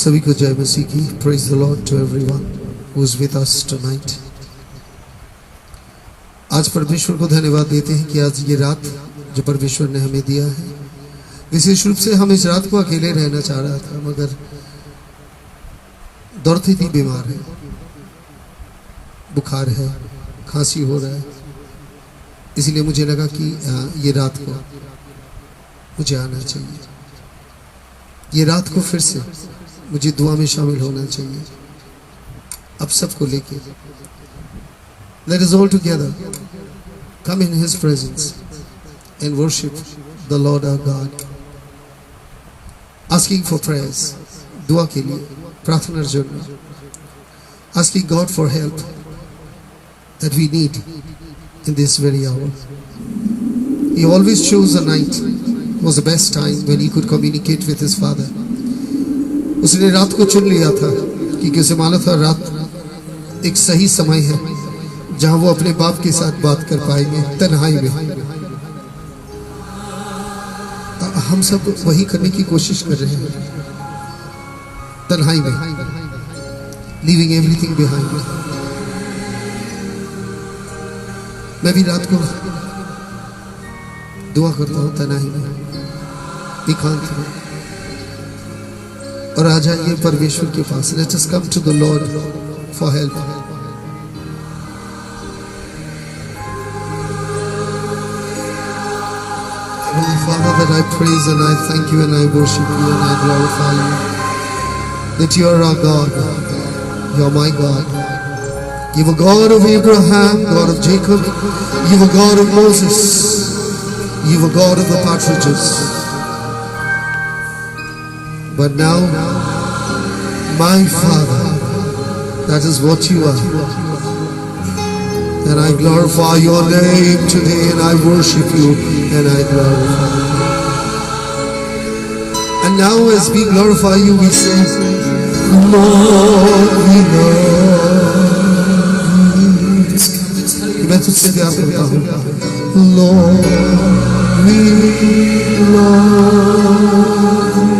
सभी को जय मसीह की। Praise the Lord to everyone who is with us tonight. आज परमेश्वर को धन्यवाद देते हैं कि आज ये रात जो परमेश्वर ने हमें दिया है, विशेष रूप से हम इस रात को अकेले रहना चाह रहा था, मगर दौड़ती थी, बीमार है, बुखार है, खांसी हो रहा है, इसलिए मुझे लगा कि ये रात को मुझे आना चाहिए, ये रात को फिर से मुझे दुआ में शामिल होना चाहिए। अब सबको लेके let us all together come in his presence and worship the Lord our God, asking for prayers, दुआ के लिए, प्रार्थना जरूर, asking God for help that we need in this very hour. He always chose a night was the best time when he could communicate with his father. उसने रात को चुन लिया था क्योंकि उसे मालूम था रात एक सही समय है जहां वो अपने बाप के साथ बात कर पाएंगे तन्हाई में। हम सब वही करने की कोशिश कर रहे हैं, तन्हाई में, लीविंग एवरीथिंग बिहाइंड। मैं भी रात को दुआ करता हूं तन्हाई में, एकांत में, और आ जाइए परमेश्वर के पास। Let us come to the lord for help. Holy Father, that I praise and I thank you and I worship you and I glorify you, that you are our God, you are my God. You are God of Abraham, God of Jacob, you are God of Moses, you are God of the patriarchs. But now, my Father, that is what you are. And I glorify your name today and I worship you and I glorify you. And now as we glorify you, we say, Lord, we love you. मैं तुझसे प्यार करता हूँ। Lord, we love you.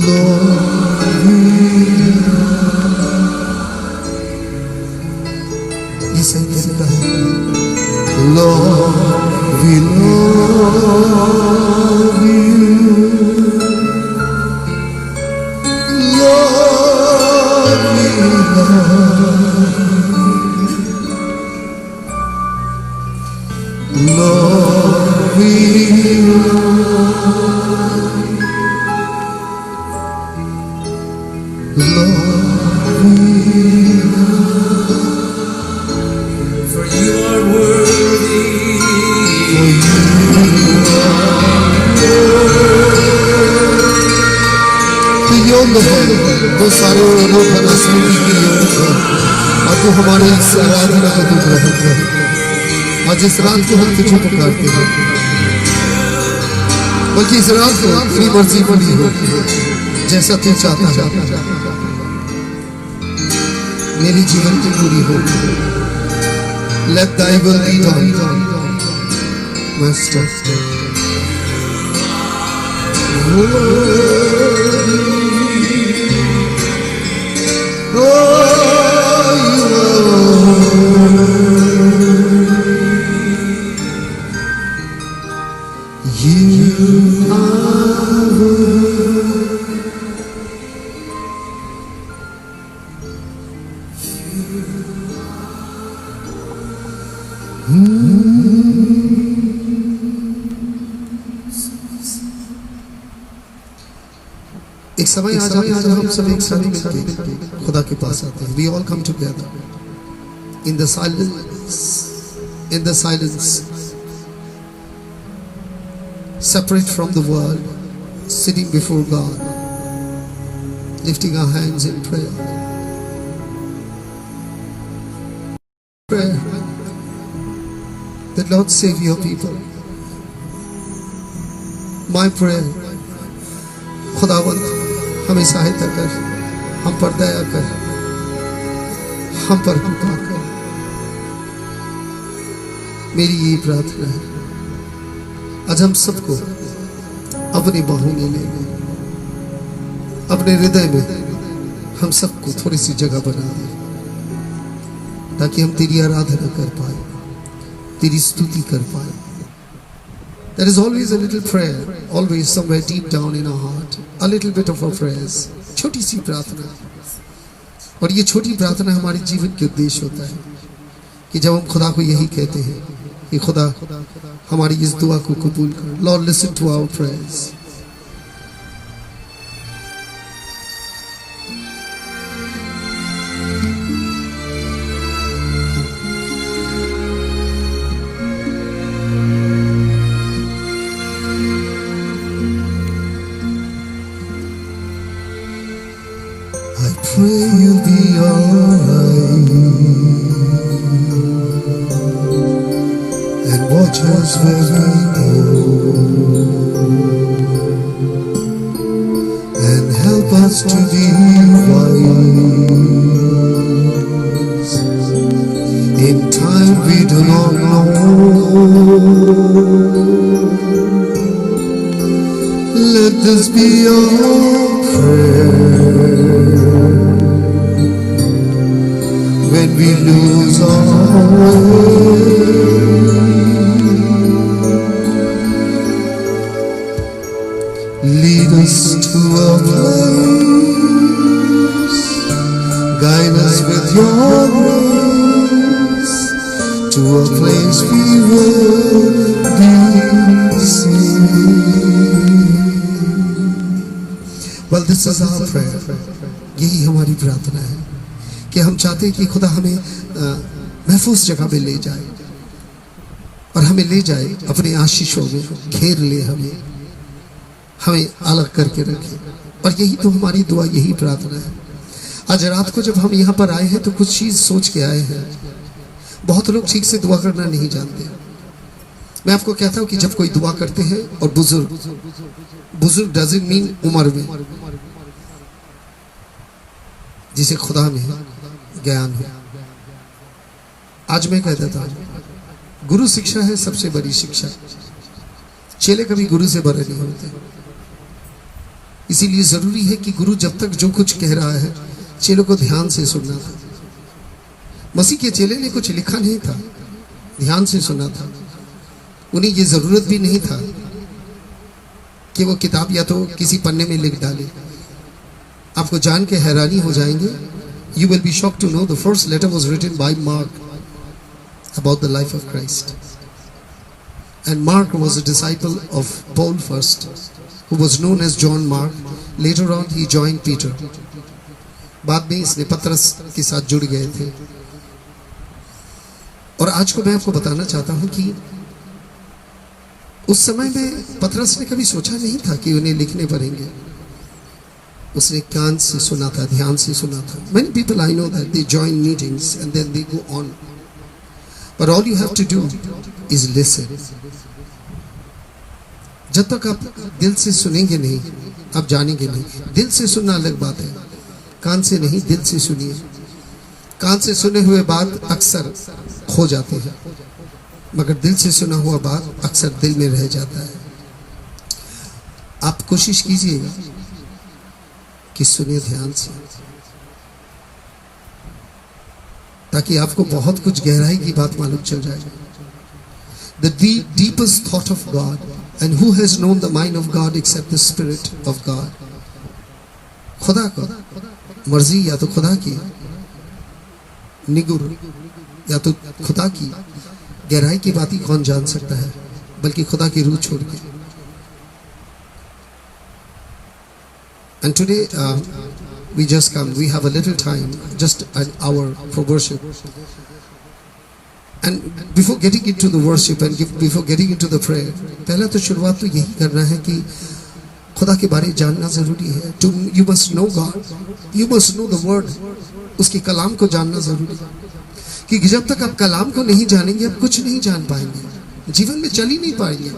Lord, we ये सही तरीका है। Lord, we love you. Lord, we love you. Lord, we तो सारे लोग बनस्पति की योग है और तू हमारे इस आराधना को तू ग्रहण कर। आज इस रात को हम तुझे पुकारते हैं, बल्कि इस रात को तेरी मर्जी बनी हो, जैसा तू चाहता है मेरी जीवन की पूरी हो। Let thy will be done, Master. एक समय आ जाए जब हम सब एक साथ मिलकर खुदा के पास आते हैं। We all come together in the silence, separate from the world, sitting before God, lifting our hands in prayer. Prayer that Lord save your people. My prayer, खुदावंद हमें सहायता कर, हम पर दया कर, हम पर कृपा कर। मेरी ये प्रार्थना है, आज हम सबको अपनी बाहों में ले लें। अपने हृदय में हम सबको थोड़ी सी जगह बना दे, ताकि हम तेरी आराधना कर पाए, तेरी स्तुति कर पाए. There is always a little prayer, always somewhere deep down in our heart, a little bit of a prayers, छोटी सी प्रार्थना. और ये छोटी प्रार्थना हमारे जीवन के उद्देश्य होता है कि जब हम खुदा को यही कहते हैं कि खुदा हमारी इस दुआ को कबूल कर. Lord, listen to our prayers. I pray you'll be alright and watch us where we go and help us to be wise in time we do not know. Let this be our prayer when we lose our way. Lead us to a place, guide us with your grace, to a place we will be saved. Well, this is our prayer. यही हमारी प्रार्थना है कि हम चाहते हैं कि खुदा हमें महफूज जगह में ले जाए और हमें ले जाए अपने आशीषों में, घेर ले हमें अलग करके रखे. और यही तो हमारी दुआ, यही प्रार्थना है. आज रात को जब हम यहाँ पर आए हैं तो कुछ चीज सोच के आए हैं. बहुत लोग ठीक से दुआ करना नहीं जानते. मैं आपको कहता हूँ कि जब कोई दुआ करते हैं, और बुजुर्ग डजंट मीन उम्र में, जिसे खुदा में ज्ञान है. आज मैं कह देता हूं, गुरु शिक्षा है सबसे बड़ी शिक्षा. चेले कभी गुरु से बड़े नहीं होते. इसीलिए जरूरी है कि गुरु जब तक जो कुछ कह रहा है चेलों को ध्यान से सुनना था. मसीह के चेले ने कुछ लिखा नहीं था, ध्यान से सुना था. उन्हें ये जरूरत भी नहीं था कि वो किताब या तो किसी पन्ने में लिख डाले. आपको जान के हैरानी हो जाएंगे. You will be shocked to know the first letter was written by Mark about the life of Christ. And Mark was a disciple of Paul first, who was known as John Mark. Later on he joined Peter. बाद में इसने पतरस के साथ जुड़ गए थे. और आज को मैं आपको बताना चाहता हूं कि उस समय में पतरस ने कभी सोचा नहीं था कि उन्हें लिखने पड़ेंगे. उसने कान से सुना था, ध्यान से सुना था. Many people I know that they join meetings and then they go on. But all you have to do is listen. जब तक आप दिल से सुनेंगे नहीं, आप जानेंगे नहीं. दिल से सुनना अलग बात है, कान से नहीं, दिल से सुनिए. कान से सुने हुए बात अक्सर खो जाते हैं, मगर दिल से सुना हुआ बात अक्सर दिल में रह जाता है. आप कोशिश कीजिएगा कि सुनिए ध्यान से, ताकि आपको बहुत कुछ गहराई की बात मालूम चल जाएगी. The deepest thought of God, and who has known the mind of God except the Spirit of God. खुदा का मर्जी या तो खुदा की निगुर या तो खुदा की गहराई की बात ही कौन जान सकता है, बल्कि खुदा की रूह छोड़ के. And today we just come, we have a little time, just an hour for worship. And before getting into the worship and before getting into the prayer, पहला तो शुरुआत तो यही करना है कि खुदा के बारे में जानना जरूरी है. You must know God, you must know the word. उसके कलाम को जानना जरूरी है, क्योंकि जब तक आप कलाम को नहीं जानेंगे आप कुछ नहीं जान पाएंगे, जीवन में चल ही नहीं पाएंगे.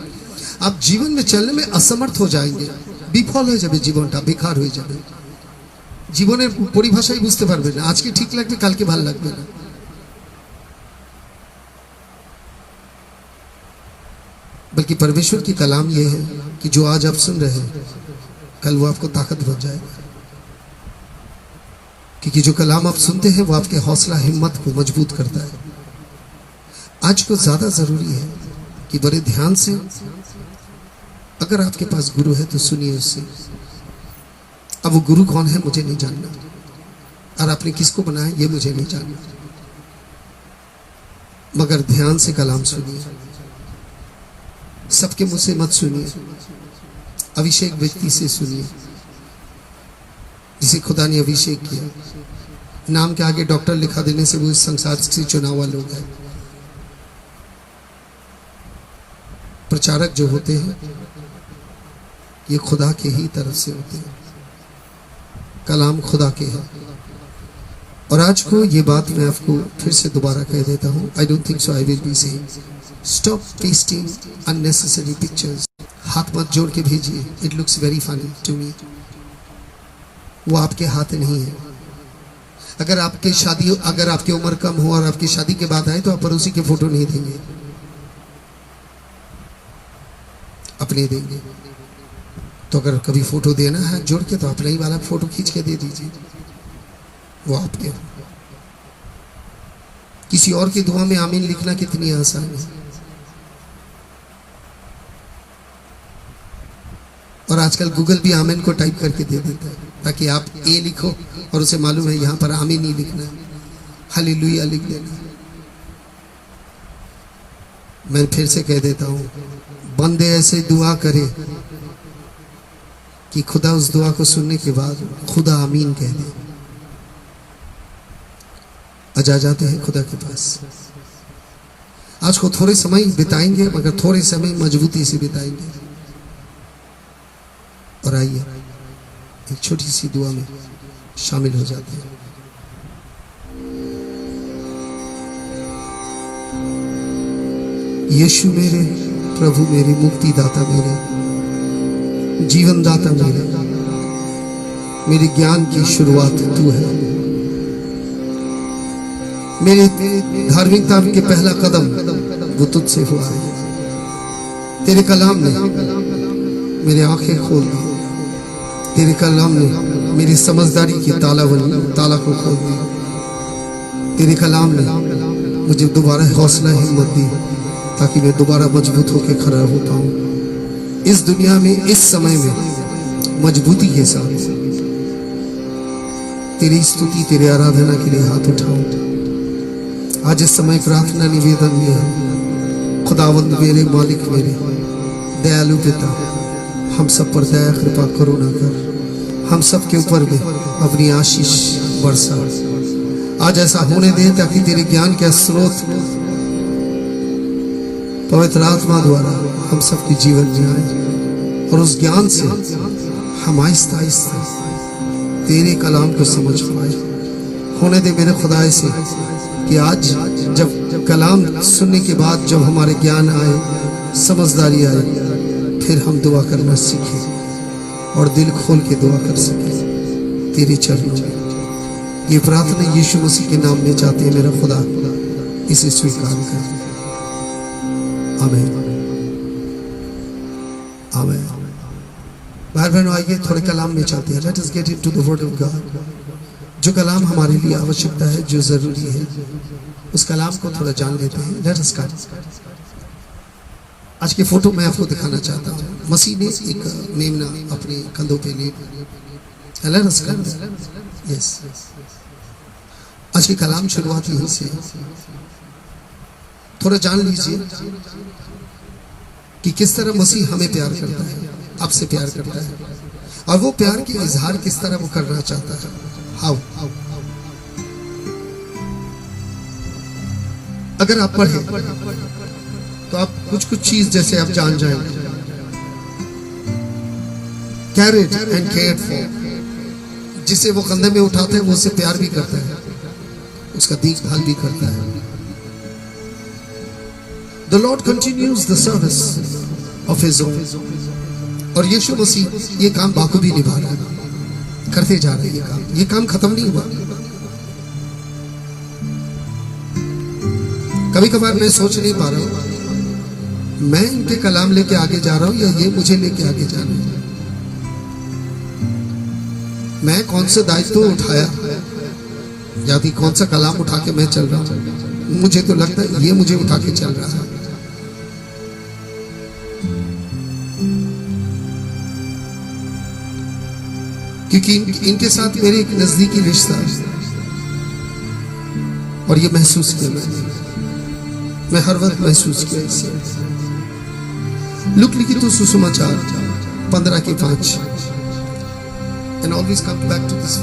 आप जीवन में चलने में असमर्थ हो जाएंगे, বিফল হয়ে যাবে, জীবনটা বেকার হয়ে যাবে. জীবনের পরিভাষাই বুঝতে পারবে না. আজকে ঠিক লাগবে, কালকে ভালো লাগবে না. बल्कि परमेश्वर की कलाम ये है कि जो आज आप सुन रहे हैं, कल वो आपको ताकत बन जाएगा. क्योंकि जो कलाम आप सुनते हैं वो आपके हौसला हिम्मत को मजबूत करता है। आज को ज्यादा जरूरी है कि बड़े ध्यान से, अगर आपके पास गुरु है तो सुनिए उससे। अब वो गुरु कौन है मुझे नहीं जानना, और आपने किसको बनाया ये मुझे नहीं जानना, मगर ध्यान से कलाम सुनिए। सबके मुंह से मत सुनिए, अभिषेक व्यक्ति से सुनिए जिसे खुदा ने अभिषेक किया। नाम के आगे डॉक्टर लिखा देने से वो इस संसार से चुना हुआ लोग हैं। प्रचारक जो होते हैं ये खुदा के ही तरफ से होते हैं, कलाम खुदा के है। और आज को ये बात मैं आपको फिर से दोबारा कह देता हूँ, I don't think so I will be saying, stop pasting unnecessary pictures. हाथ मत जोड़ के भेजिए, it looks very funny to me. वो आपके हाथ नहीं है। अगर आपकी उम्र कम हो और आपकी शादी के बाद आए तो आप पड़ोसी के फोटो नहीं देंगे, अपने देंगे। तो अगर कभी फोटो देना है जोड़ के तो अपना ही वाला फोटो खींच के दे दीजिए, वो आपके। किसी और की दुआ में आमीन लिखना कितनी आसान है। और आजकल गूगल भी आमीन को टाइप करके दे देता है ताकि आप ए लिखो और उसे मालूम है यहां पर आमीन नहीं लिखना है, हालेलुया लिख देना। मैं फिर से कह देता हूं, बंदे ऐसे दुआ करे कि खुदा उस दुआ को सुनने के बाद खुदा आमीन कह दे। आ जाते हैं खुदा के पास। आज को थोड़े समय बिताएंगे, मगर थोड़े समय मजबूती से बिताएंगे। और आइए एक छोटी सी दुआ में शामिल हो जाते हैं। यीशु मेरे प्रभु, मेरे मुक्ति दाता, मेरे जीवन दाता, मेरे ज्ञान की शुरुआत तू है। मेरे धार्मिकता के पहला कदम वो तुझसे हुआ है। तेरे कलाम ने मेरी आंखें खोल दी, तेरे कलाम ने मेरी समझदारी की ताला को खोल दी। तेरे कलाम ने मुझे दोबारा हौसला हिम्मत दी ताकि मैं दोबारा मजबूत होकर खड़ा हो पाऊं इस दुनिया में, इस समय में मजबूती के साथ। तेरी स्तुति, तेरे आराधना के लिए हाथ उठाऊं। आज इस समय प्रार्थना निवेदन में है, खुदावंद मेरे मालिक, मेरे दयालु पिता, हम सब पर दया कृपा करुणा कर, हम सब के ऊपर में अपनी आशीष बरसा। आज ऐसा होने दे ताकि तेरे ज्ञान के स्रोत पवित्र आत्मा द्वारा हम सब के जीवन में आए और उस ज्ञान से हम आहिस्ता आहिस्ता तेरे कलाम को समझ पाए। होने दे मेरे खुदा से कि आज जब कलाम सुनने के बाद जब हमारे ज्ञान आए, समझदारी आए, फिर हम दुआ करना सीखें और दिल खोल के दुआ कर सकें तेरे चरणों में। ये प्रार्थना यीशु मसीह के नाम में चाहते हैं मेरा खुदा, इसे स्वीकार कर। आमीन, आमीन। भाई बहनों, आइए थोड़े कलाम में चाहते हैं। Let us get into the word of God. जो कलाम हमारे लिए आवश्यकता है, जो जरूरी है, उस कलाम को थोड़ा जान लेते हैं। Let us start. आज की फोटो मैं आपको दिखाना चाहता हूँ। मसीह ने एक मेमना अपने कंधों पे ले। Let us start. यस, आज की कलाम शुरुआत यहीं से। थोड़ा जान लीजिए कि किस तरह मसीह हमें प्यार करता है, आपसे प्यार करता है, और वो प्यार की इजहार किस तरह वो करना चाहता है। हाउ अगर आप पढ़े तो आप कुछ चीज जैसे आप जान जाएंगे। कैरेड एंड केयर्ड फॉर, जिसे वो कंधे में उठाते हैं वो उससे प्यार भी करता है, उसका देखभाल भी करता है। The Lord continues the service of His own. और यीशु मसीह ये काम बाखूबी निभा रहा है, करते जा रहे हैं। ये काम खत्म नहीं हुआ। कभी कभार मैं सोच नहीं पा रहा हूं मैं इनके कलाम लेके आगे जा रहा हूं या ये मुझे लेके आगे जा रहे हैं। मैं कौन सा दायित्व उठाया या भी कौन सा कलाम उठा के मैं चल रहा हूं, मुझे तो लगता है ये मुझे उठा के चल रहा है। क्योंकि इनके साथ मेरे एक नजदीकी रिश्ता है और ये महसूस किया मैं हर वक्त महसूस किया इसे। लुक लिखी तो सुसमाचार 15:5 and always come back to this.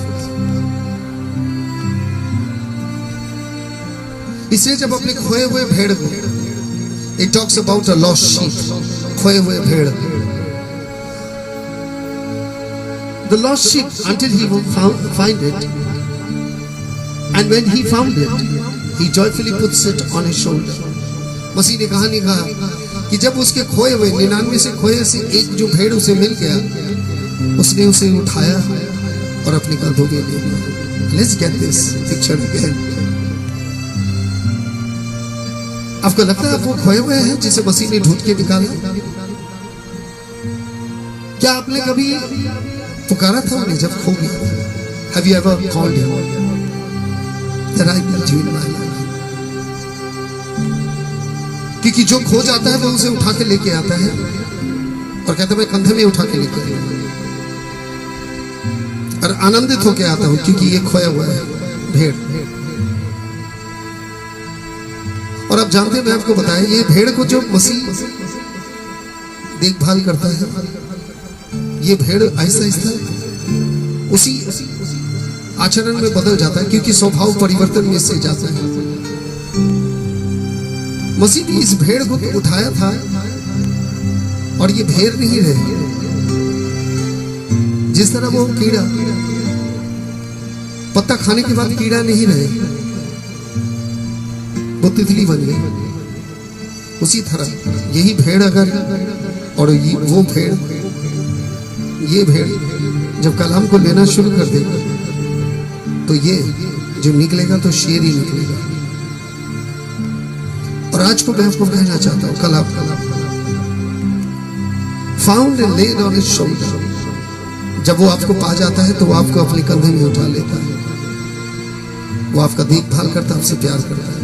इसलिए जब अपने खोए हुए भेड़ को, it talks about a lost sheep, खोए हुए भेड़, the lost sheep until he will find it, and when he found it, he joyfully puts it on his shoulder. मसीह ने कहानी कहा कि जब उसके खोए हुए 99 से खोए से एक जो भेड़ उसे मिल गया, उसने उसे उठाया और अपने कंधों पे ले लिया। Let's get this picture again. आपको लगता है आप वो खोए हुए हैं जिसे मसीह ने ढूंढ के निकाला? क्या आपने कभी पुकारा था उन्हें जब खो गया? Have you ever called him that I need you in my life? क्योंकि जो खो जाता है वो उसे उठा के लेके आता है और कहता है मैं कंधे में उठा के लेके आया और आनंदित होके आता हूं क्योंकि ये खोया हुआ है भेड़। और आप जानते हैं, मैं आपको बताया, ये भेड़ को जो मसीह देखभाल करता है, ये भेड़ आहिस्ता आहिस्ता उसी आचरण में बदल जाता है क्योंकि स्वभाव परिवर्तन में से जाता है। मसीह ने इस भेड़ को तो उठाया था और ये भेड़ नहीं रहे। जिस तरह वो कीड़ा पत्ता खाने के बाद कीड़ा नहीं रहे, वो तितली बन गई, उसी तरह यही भेड़ अगर और वो भेड़, ये भेड़ जब कलाम को लेना शुरू कर देगा तो ये जो निकलेगा तो शेर ही निकलेगा। और आज को मैं आपको कहना चाहता हूं, Kalam found and led on his shoulder, जब वो आपको पा जाता है तो वो आपको अपने कंधे में उठा लेता है, वो आपका देखभाल करता है, आपसे प्यार करता है।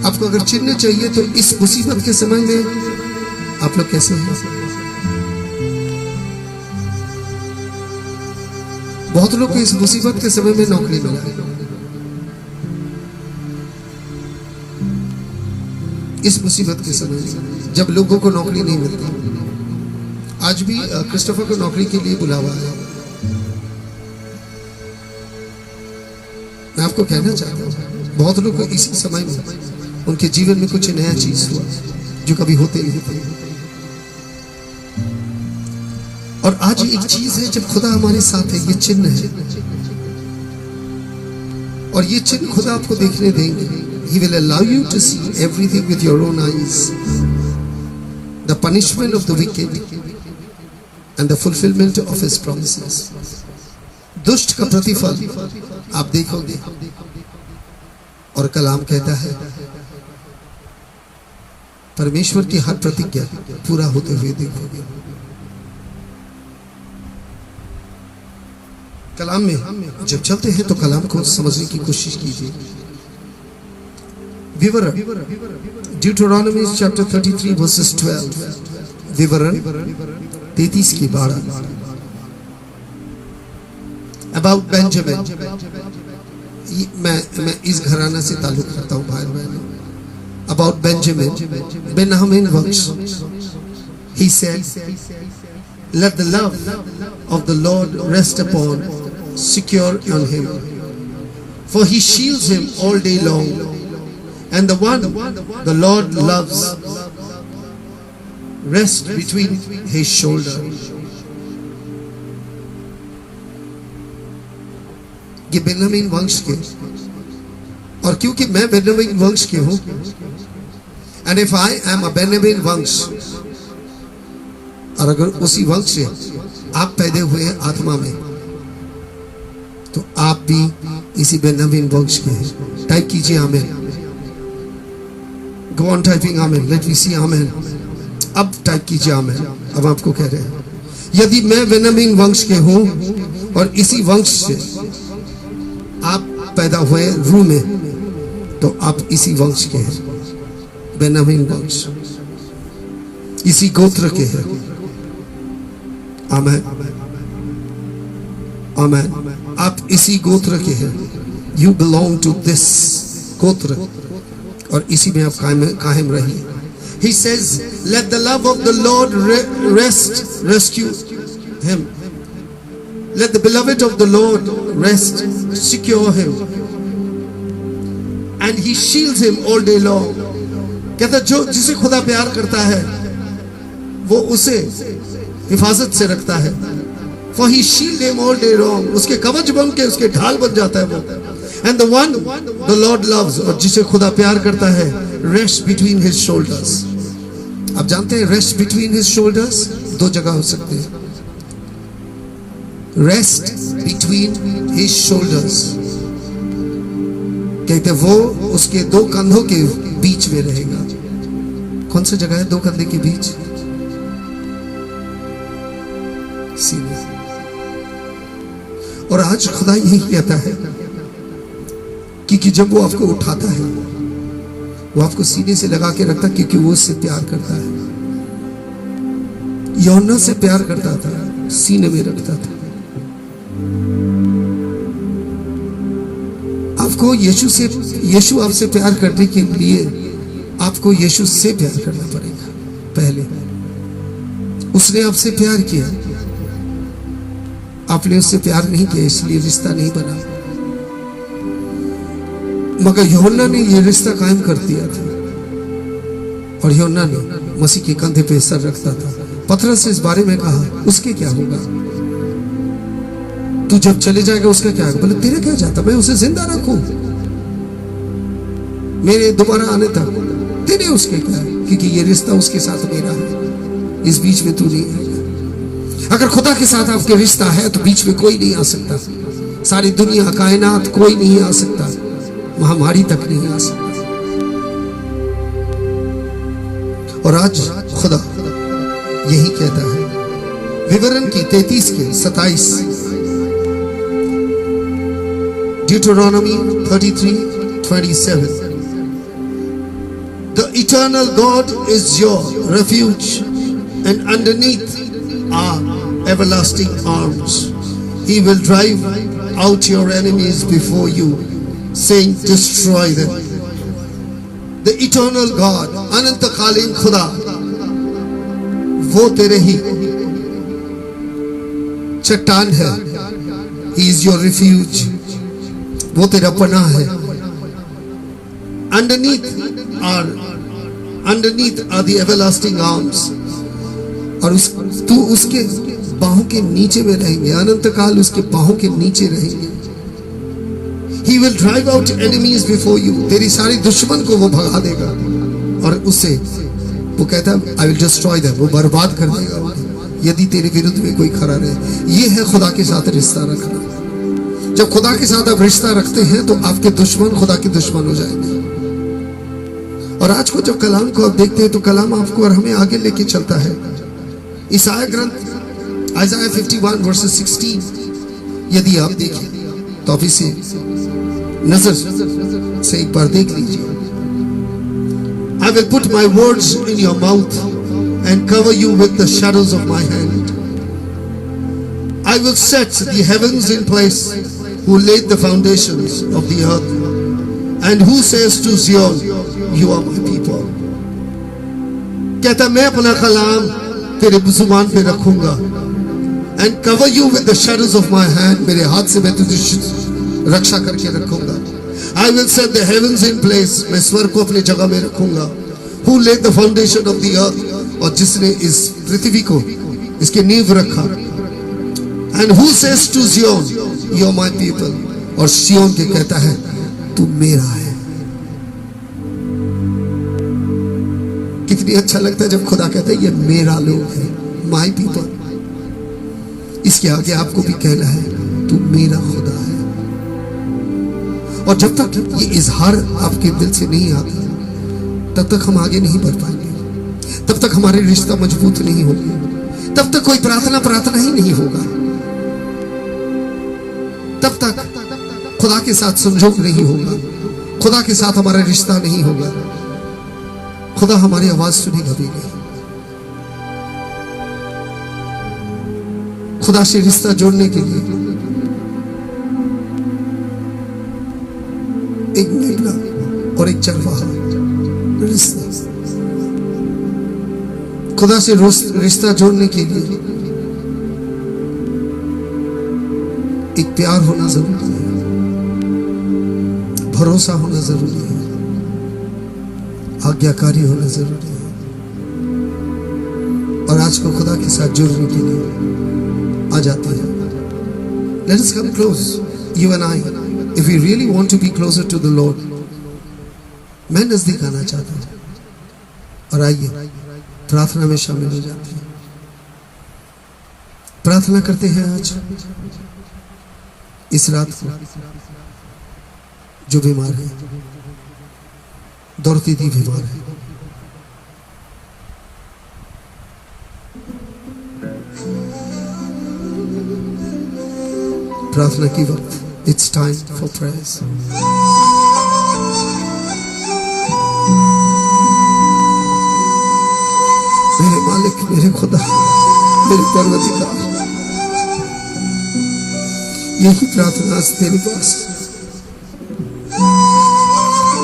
आपको अगर चिन्ह चाहिए तो इस मुसीबत के समय में आप लोग कैसे हैं? बहुत लोग को इस मुसीबत के समय में नौकरी मिला है। इस मुसीबत के समय में जब लोगों को नौकरी नहीं मिलती, आज भी क्रिस्टोफर को नौकरी के लिए बुलावा है। मैं आपको कहना चाहता हूं, बहुत लोग को इसी समय में उनके जीवन में कुछ नया चीज हुआ जो कभी होते नहीं थे। और आज एक चीज है, जब खुदा हमारे साथ है, ये चिन्ह है और ये चिन्ह खुदा आपको देखने देंगे। He will allow you to see everything with your own eyes, the punishment of the wicked and the fulfillment of his promises. दुष्ट का प्रतिफल आप देखोगे और कलाम कहता है परमेश्वर की हर प्रतिज्ञा पूरा होते हुए देखोगे। कलाम में जब चलते हैं तो कलाम को समझने की कोशिश कीजिए। विवरण Deuteronomy chapter 33 verses 12, विवरण 33 की 12। About Benjamin, मैं इस घराना से ताल्लुक रखता हूँ भाई बहनों। About Benjamin, Benjamin वंश, he said, let the love of the Lord rest upon, secure on him, for he shields him all day long, and the one the Lord loves rest between his shoulder. ये बेन्यामीन वंश के, और क्योंकि मैं बेन्यामीन वंश के हूं, and if I am a Benjamin वंश, और अगर उसी वंश से आप पैदा हुए हैं आत्मा में, तो आप भी इसी बेन्यामीन वंश के हैं। टाइप कीजिए आमेन। Go on typing amen. Let me see amen. अब टाइप कीजिए आमेन। अब आपको कह रहे हैं, यदि मैं बेन्यामीन वंश के हूं और इसी वंश से पैदा हुए रू में, तो आप इसी वंश के हैं, बेन्यामीन वंश, इसी गोत्र के हैं। आमेन, आमेन। आप इसी गोत्र के हैं। यू बिलोंग टू दिस गोत्र, और इसी में आप कायम रहिए। He says, let the love of the Lord rescue him. Let the beloved of the Lord rest, secure him, and he shields him all day long. कहता जो जिसे खुदा प्यार करता है वो उसे हिफाजत से रखता है। For he shield him all day long. उसके कवच बन के उसके ढाल बन जाता है वो। And the one the Lord loves, और जिसे खुदा प्यार करता है, rest between his shoulders. आप जानते हैं rest between his shoulders दो जगह हो सकते हैं। Rest between his shoulders कहते वो उसके दो कंधों के बीच में रहेगा। कौन सी जगह है दो कंधे के बीच? सीने। और आज खुदा यही कहता है कि जब वो आपको उठाता है, वो आपको सीने से लगा के रखता, क्योंकि वो उससे प्यार करता है। यूहन्ना से प्यार करता था, सीने में रखता था। आपको यीशु आपसे प्यार करने के लिए आपको यीशु से प्यार करना पड़ेगा। पहले उसने आपसे प्यार किया, आपने उससे प्यार नहीं किया, इसलिए रिश्ता नहीं बना। मगर यूहन्ना ने यह रिश्ता कायम कर दिया था, और यूहन्ना ने मसीह के कंधे पे सर रखता था। पतरस से इस बारे में कहा, उसके क्या होगा? तू जब चले जाएगा उसका क्या होगा? बोले तेरे क्या जाता, मैं उसे जिंदा रखूं मेरे दोबारा आने तक, तेरे उसके क्या है? क्योंकि ये रिश्ता उसके साथ मेरा है, इस बीच में तू नहीं आएगा। अगर खुदा के साथ आपके रिश्ता है तो बीच में कोई नहीं आ सकता। सारी दुनिया, कायनात, कोई नहीं आ सकता, महामारी तक नहीं आ सकता। और आज खुदा यही कहता है, विवरण की 33 के 27, Deuteronomy 33:27, the eternal God is your refuge, and underneath are everlasting arms. He will drive out your enemies before you, saying, destroy them. The eternal God, अनंतकालीन खुदा, वो तेरे ही चट्टान है। He is your refuge, वो तेरा पनाह है। Underneath are the everlasting arms, और तू उसके बाहों के नीचे में रहेंगे, अनंत काल उसके बाहों के नीचे रहेंगे। He will drive out enemies before you, तेरी सारी दुश्मन को वो भगा देगा, और उससे वो कहता है I will destroy them, वो बर्बाद कर देगा यदि तेरे विरुद्ध में कोई खड़ा रहे। ये है खुदा के साथ रिश्ता रखना। जब खुदा के साथ आप रिश्ता रखते हैं तो आपके दुश्मन खुदा के दुश्मन हो जाएंगे। और आज को जब कलाम को आप देखते हैं तो कलाम आपको और हमें आगे लेके चलता है। ईसाया ग्रंथ Isaiah 51:16 यदि आप देखें तो आप इसे नजर से एक बार देख लीजिए। I will put my words in your mouth and cover you with the shadows of my hand. I will set the heavens in place, who laid the foundations of the earth, and who says to Zion, you are my people. कहता मैं अपना कलाम तेरे जुबान पे रखूंगा, and cover you with the shadows of my hand, मेरे हाथ से मैं तुझे रक्षा करके रखूंगा। I will set the heavens in place, मैं स्वर्ग को अपनी जगह में रखूंगा। Who laid the foundation of the earth, और जिसने इस पृथ्वी को इसके नींव रखा। And who says to Zion, you are my people, और सियोन के कहता है तू मेरा है। कितनी अच्छा लगता है जब खुदा कहता है ये मेरा लोग है, my people। इसके आगे आपको भी कहना है तू मेरा खुदा है। और जब तक ये इजहार आपके दिल से नहीं आता तब तक हम आगे नहीं बढ़ पाएंगे, तब तक हमारे रिश्ता मजबूत नहीं होगा, तब तक कोई प्रार्थना ही नहीं होगा, तब तक खुदा के साथ संजोग नहीं होगा, खुदा के साथ हमारा रिश्ता नहीं होगा, खुदा हमारी आवाज सुनेगा भी नहीं। खुदा से रिश्ता जोड़ने के लिए एक मेमना और एक चरवाहा रिश्ता, खुदा से रिश्ता जोड़ने के लिए एक प्यार होना जरूरी है, भरोसा होना जरूरी है, आज्ञाकारी होना जरूरी है। और आज को खुदा के साथ जुड़ने के लिए आ जाते हैं। Let us come close, you and I, if we really want to be closer to the Lord. मैं नजदीक आना चाहता हूँ, और आइए प्रार्थना में शामिल हो जाते हैं। प्रार्थना करते हैं आज इस रात को जो बीमार है, दौड़ती थी बीमार है, प्रार्थना की वक्त, इट्स टाइम फॉर प्रेयर्स। मेरे मालिक, मेरे खुदा, मेरे परवरदिगार, यही प्रार्थना तेरे पास,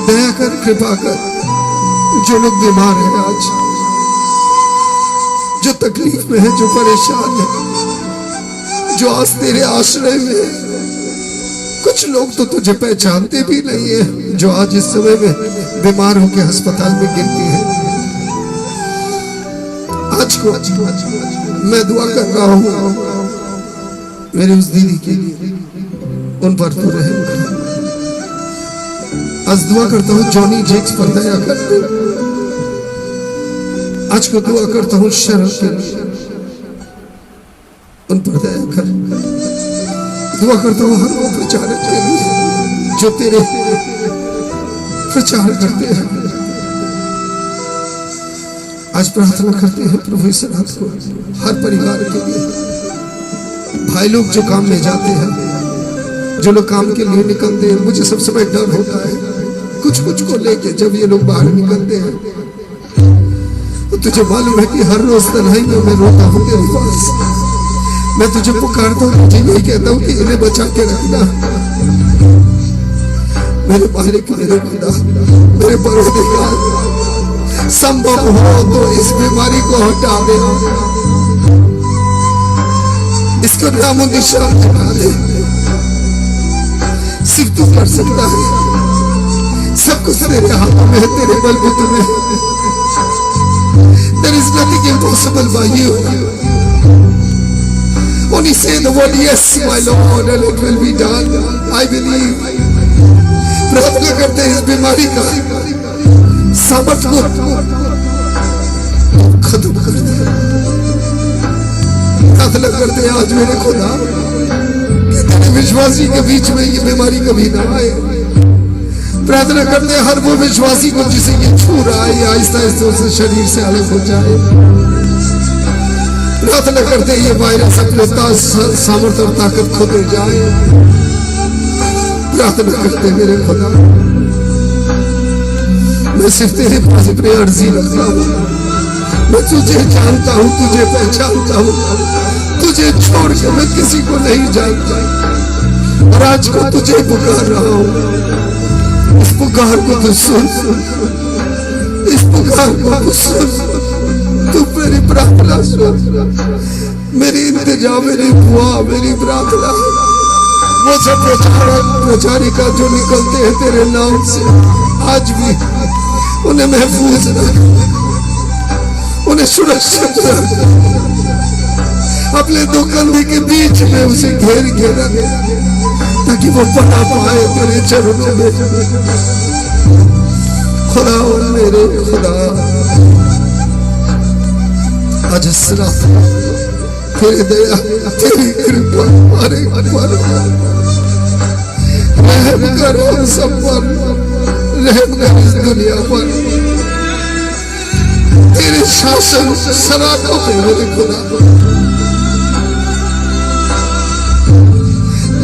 दया कर, कृपा कर। जो लोग बीमार हैं आज, जो तकलीफ में है, जो परेशान है, जो आज तेरे आश्रय में है, कुछ लोग तो तुझे पहचानते भी नहीं है, जो आज इस समय में बीमार होकर अस्पताल में गिरती है। आज को मैं दुआ कर रहा हूँ मेरी उस दीदी के लिए, उन पर तो रहम कर। आज दुआ करता हूँ जॉनी जेक्स पर दया कर। आज को दुआ करता हूँ शरण के लिए, उन पर दया कर। दुआ करता हूँ हर वो प्रचारक के लिए जो तेरे प्रचार करते हैं। आज प्रार्थना करते हैं प्रभु इस रात को हर परिवार के लिए। भाई लोग जो काम में जाते हैं, जो लोग काम के लिए निकलते हैं, मुझे सब समय डर होता है कुछ को लेके। जब ये लोग बाहर निकलते हैं तो तुझे मालूम है कि हर रोज तन्हाई में मैं रोता हूँ तेरे पास। मैं तुझे पुकारता हूँ, तुझे यही कहता हूँ कि इन्हें बचा के रखना। मेरे मालिक, मेरे खुदा, मेरे परवरदिगार, संभव हो तो इस बीमारी को हटा दे, इसको नामो निशान हटा दे। सिर्फ तू कर सकता है, सब कुछ तेरे हाथों में है, तेरे बलबूते में। There is nothing impossible by you. Only say the word yes, my Lord, and it will be done. I believe. प्रार्थना करते हैं इस बीमारी का सामर्थ को खत्म कर दे। प्रार्थना करते हैं आज मेरे खुदा कि तेरे विश्वासी के बीच में ये बीमारी कभी ना आए। प्रार्थना करते हैं हर वो विश्वासी को जिसे ये छू रहा है, आहिस्ता आहिस्ता उससे शरीर से अलग हो जाए। प्रार्थना करते हैं ये वायरस अपने सामर्थ्य और ताकत खो दे जाए। प्रार्थना करते हैं मेरे खुदा, मैं सिर्फ तेरे पास अपनी अर्जी रखता हूँ। मैं तुझे जानता हूँ, तुझे पहचानता हूँ, तुझे छोड़ के मैं किसी को नहीं जानता। और आज को तुझे पुकार रहा हूँ। इस पुकार को तू सुन, इस पुकार को तू सुन। तू मेरी प्रार्थना सुन, मेरी इंतजा, मेरी दुआ, मेरी प्रार्थना। वो सब प्रचारक प्रचारिका जो निकलते हैं तेरे नाम से, आज भी उन्हें महफूज रख, उन्हें सुरक्षित रख। अपने दो कंधे के बीच में उसे घेर के रख, ताकि वो पना पाए तेरे चरणों में। खुदा और मेरे खुदा, आज इस रात तेरी दया, तेरी कृपा हमारे पर रहम कर, हम सब पर रहम कर, इस दुनिया पर तेरे शासन सराखों पे मेरे खुदा।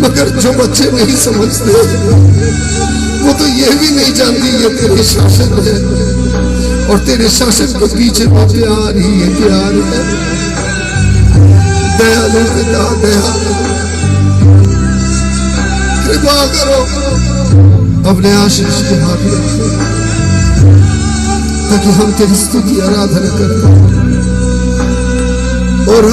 मगर जो बच्चे नहीं समझते वो तो ये भी नहीं जानती ये तेरे शासन है और तेरे शासन के पीछे में प्यार ही है, प्यार है। दयालु पिता दयालु, कृपा करो अपने आशीष के हाथ में ताकि हम तेरी स्तुति आराधना कर पाए। और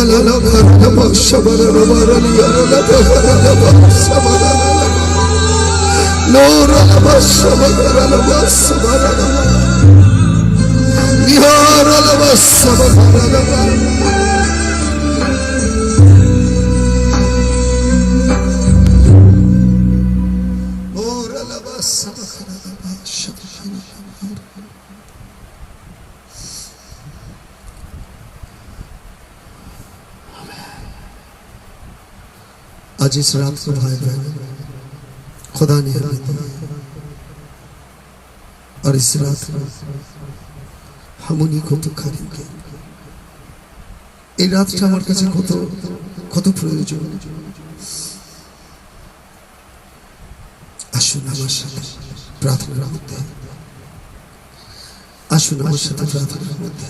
आज इस रात को भाई बहन खुदा ने हमें दिया और इस रात को हम उन्हीं को पुकारेंगे। এই রাতটা আমার কাছে কত কত প্রয়োজন। আসুন আমার সাথে প্রার্থনার মধ্যে, আসুন আমার সাথে প্রার্থনার মধ্যে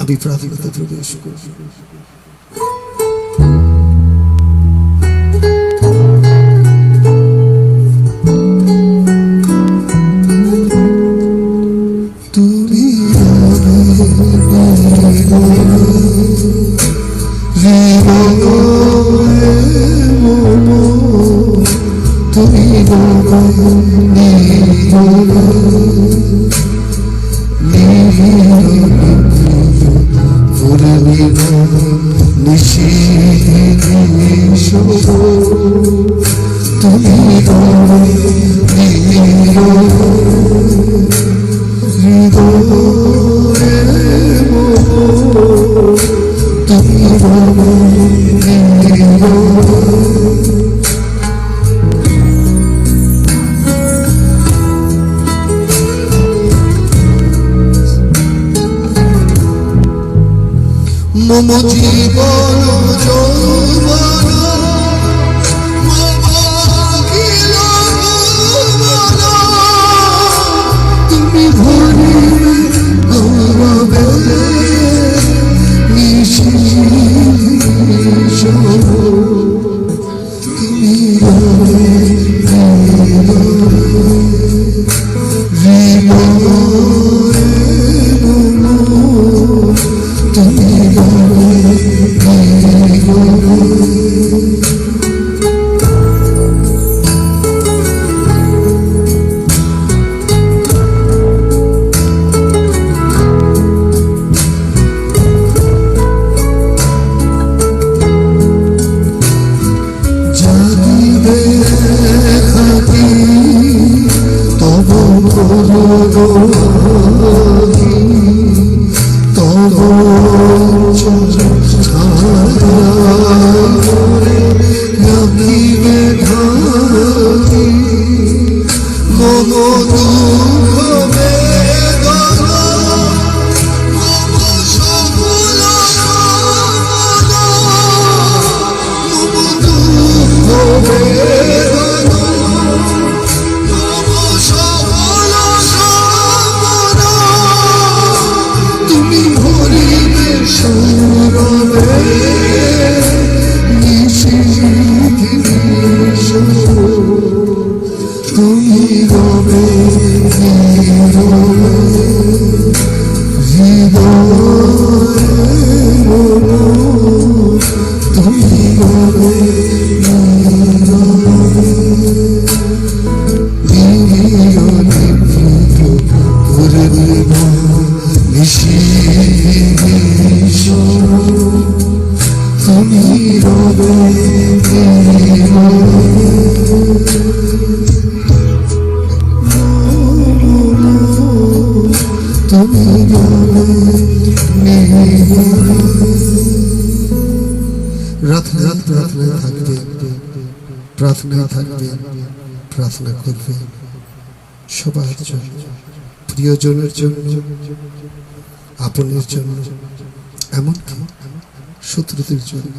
আমি প্রার্থনাতে প্রবেশ করব। মম জীবন যৌবন মমকিল ভুবন তুমি ভরি গৌরবে নিশিষ তুমি प्रार्थना থাকবে प्रार्थना করবে সবার জন্য প্রিয়জনের জন্য আপনের জন্য এমনকি শত্রুদের জন্য